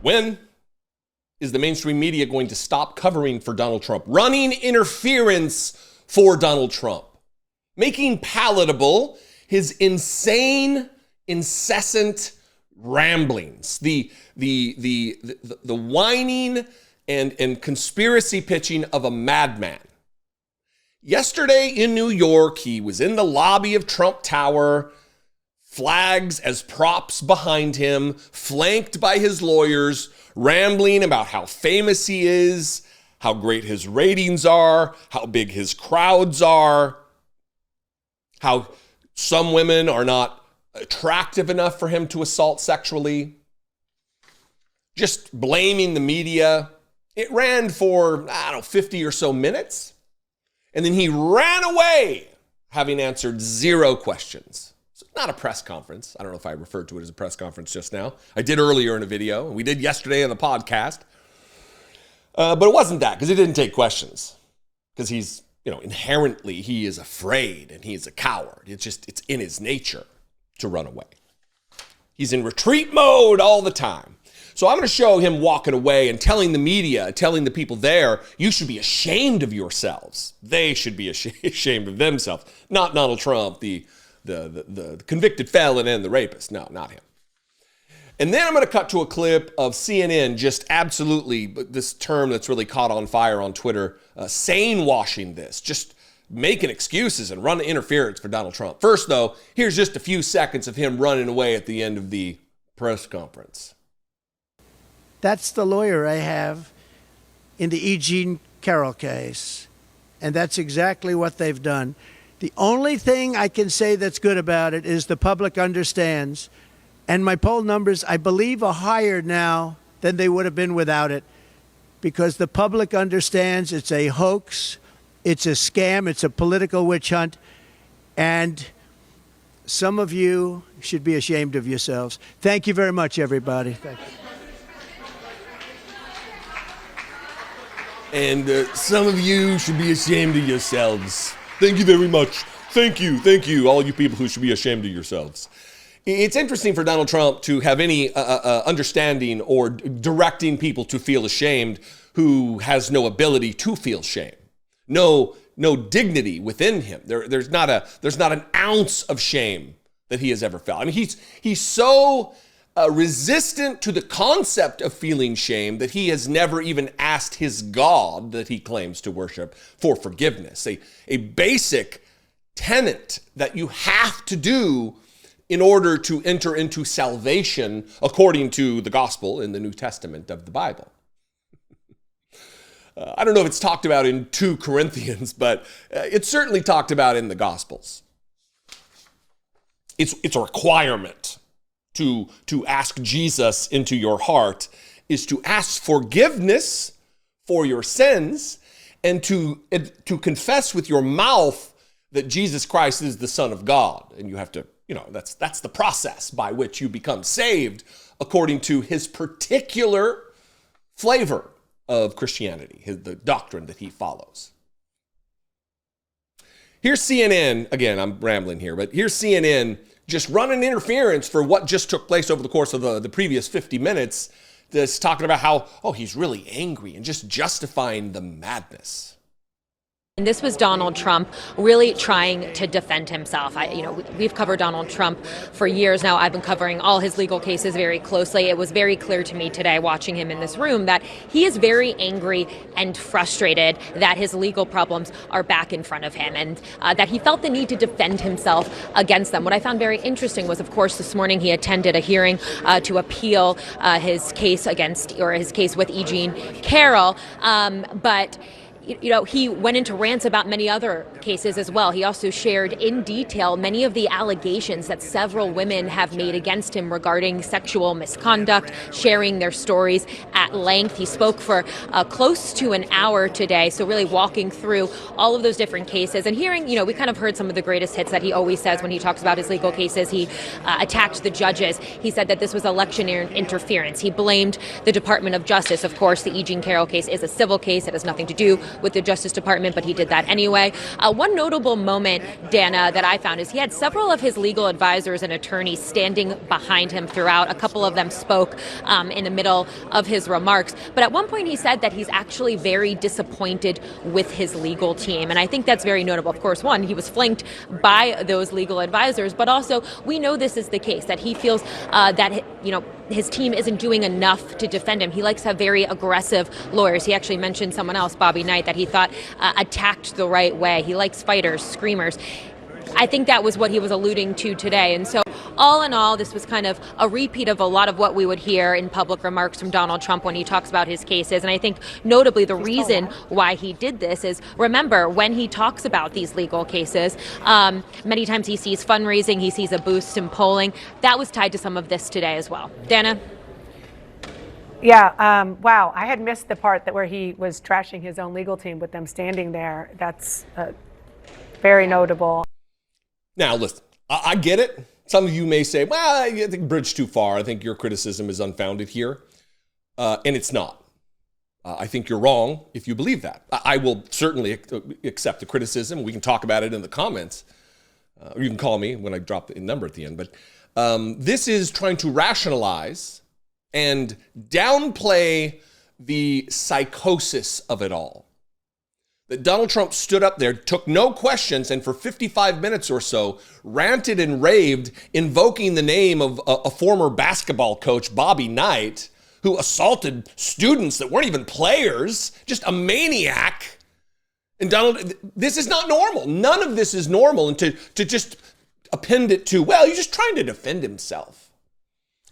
When is the mainstream media going to stop covering for Donald Trump, running interference for Donald Trump, making palatable his insane, incessant ramblings, the whining and conspiracy pitching of a madman? Yesterday in New York, he was in the lobby of Trump Tower, flags as props behind him, flanked by his lawyers, rambling about how famous he is, how great his ratings are, how big his crowds are, how some women are not attractive enough for him to assault sexually, just blaming the media. It ran for, 50 or so minutes. And then he ran away, having answered 0 questions. So not a press conference. I don't know if I referred to it as a press conference just now. I did earlier in a video. We did yesterday on the podcast. But it wasn't that, because he didn't take questions. Because he's, inherently he is afraid and he's a coward. It's in his nature to run away. He's in retreat mode all the time. So I'm going to show him walking away and telling the media, telling the people there, you should be ashamed of yourselves. They should be ashamed of themselves. Not Donald Trump, the convicted felon and the rapist. No, not him. And then I'm going to cut to a clip of CNN just absolutely, this term that's really caught on fire on Twitter, sane washing this, just making excuses and running interference for Donald Trump. First, though, here's just a few seconds of him running away at the end of the press conference. That's the lawyer I have in the E. Jean Carroll case. And that's exactly what they've done. The only thing I can say that's good about it is the public understands. And my poll numbers, I believe, are higher now than they would have been without it. Because the public understands it's a hoax, it's a scam, it's a political witch hunt. And some of you should be ashamed of yourselves. Thank you very much, everybody. Thank you. And some of you should be ashamed of yourselves. Thank you very much. Thank you, all you people who should be ashamed of yourselves. It's interesting for Donald Trump to have any understanding or directing people to feel ashamed who has no ability to feel shame, no dignity within him. There's not an ounce of shame that he has ever felt. I mean, he's so resistant to the concept of feeling shame that he has never even asked his God that he claims to worship for forgiveness. A basic tenet that you have to do in order to enter into salvation according to the gospel in the New Testament of the Bible. I don't know if it's talked about in 2 Corinthians, but it's certainly talked about in the Gospels. It's a requirement to ask Jesus into your heart, is to ask forgiveness for your sins and to confess with your mouth that Jesus Christ is the Son of God. And you have to, that's the process by which you become saved according to his particular flavor of Christianity, the doctrine that he follows. Here's CNN, again, I'm rambling here, but here's CNN just running interference for what just took place over the course of the previous 50 minutes, just talking about how, he's really angry and just justifying the madness. And this was Donald Trump really trying to defend himself. We've covered Donald Trump for years now. I've been covering all his legal cases very closely. It was very clear to me today watching him in this room that he is very angry and frustrated that his legal problems are back in front of him and that he felt the need to defend himself against them. What I found very interesting was, of course, this morning he attended a hearing to appeal his case his case with E. Jean Carroll. But he went into rants about many other cases as well. He also shared in detail many of the allegations that several women have made against him regarding sexual misconduct, sharing their stories at length. He spoke for close to an hour today, so really walking through all of those different cases and hearing, we kind of heard some of the greatest hits that he always says when he talks about his legal cases. He attacked the judges. He said that this was election interference. He blamed the Department of Justice. Of course, the E. Jean Carroll case is a civil case. It has nothing to do with the Justice Department, but he did that anyway. One notable moment, Dana, that I found is he had several of his legal advisors and attorneys standing behind him throughout. A couple of them spoke in the middle of his remarks. But at one point he said that he's actually very disappointed with his legal team. And I think that's very notable. Of course, one, he was flanked by those legal advisors, but also we know this is the case, that he feels that, his team isn't doing enough to defend him. He likes to have very aggressive lawyers. He actually mentioned someone else, Bobby Knight, that he thought attacked the right way. He likes fighters, screamers. I think that was what he was alluding to today. And so all in all, this was kind of a repeat of a lot of what we would hear in public remarks from Donald Trump when he talks about his cases. And I think notably the reason why he did this is, remember, when he talks about these legal cases, many times he sees fundraising, he sees a boost in polling. That was tied to some of this today as well. Dana? Yeah, wow. I had missed the part where he was trashing his own legal team with them standing there. That's very notable. Now, listen, I get it. Some of you may say, well, I think bridge too far. I think your criticism is unfounded here. And it's not. I think you're wrong if you believe that. I will certainly accept the criticism. We can talk about it in the comments. Or you can call me when I drop the number at the end. But this is trying to rationalize and downplay the psychosis of it all. That Donald Trump stood up there, took no questions, and for 55 minutes or so ranted and raved, invoking the name of a former basketball coach, Bobby Knight, who assaulted students that weren't even players, just a maniac. And Donald, this is not normal. None of this is normal. And to just append it to, well, he's just trying to defend himself.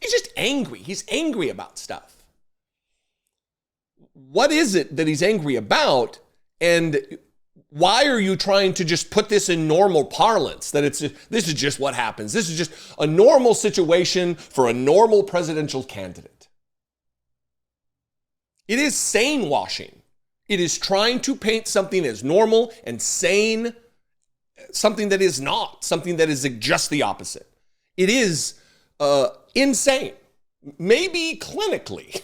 He's just angry. He's angry about stuff. What is it that he's angry about? And why are you trying to just put this in normal parlance, that this is just what happens? This is just a normal situation for a normal presidential candidate. It is sane washing. It is trying to paint something as normal and sane, something that is not, something that is just the opposite. It is insane, maybe clinically.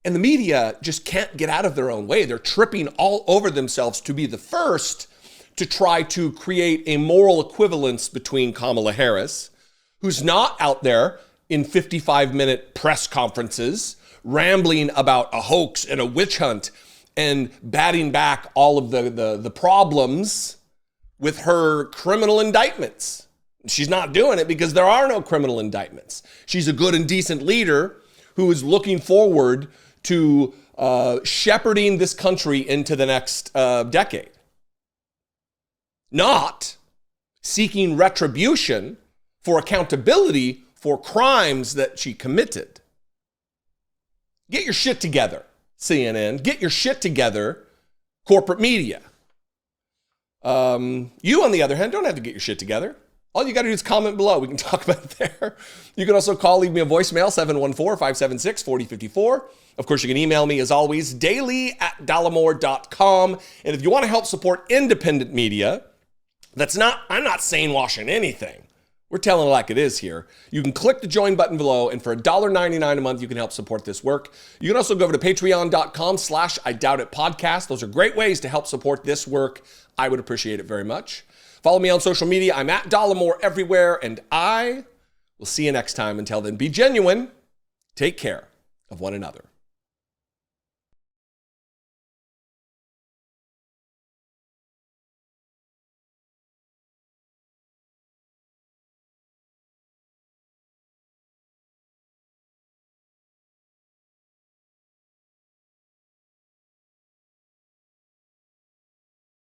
And the media just can't get out of their own way. They're tripping all over themselves to be the first to try to create a moral equivalence between Kamala Harris, who's not out there in 55-minute press conferences rambling about a hoax and a witch hunt and batting back all of the problems with her criminal indictments. She's not doing it because there are no criminal indictments. She's a good and decent leader who is looking forward to shepherding this country into the next decade. Not seeking retribution for accountability for crimes that she committed. Get your shit together, CNN. Get your shit together, corporate media. You, on the other hand, don't have to get your shit together. All you got to do is comment below. We can talk about it there. You can also leave me a voicemail, 714-576-4054. Of course, you can email me, as always, daily@dollemore.com. And if you want to help support independent media, I'm not sane washing anything. We're telling it like it is here. You can click the join button below, and for $1.99 a month, you can help support this work. You can also go over to patreon.com/IDoubtItPodcast. Those are great ways to help support this work. I would appreciate it very much. Follow me on social media. I'm at Dollemore everywhere, and I will see you next time. Until then, be genuine. Take care of one another.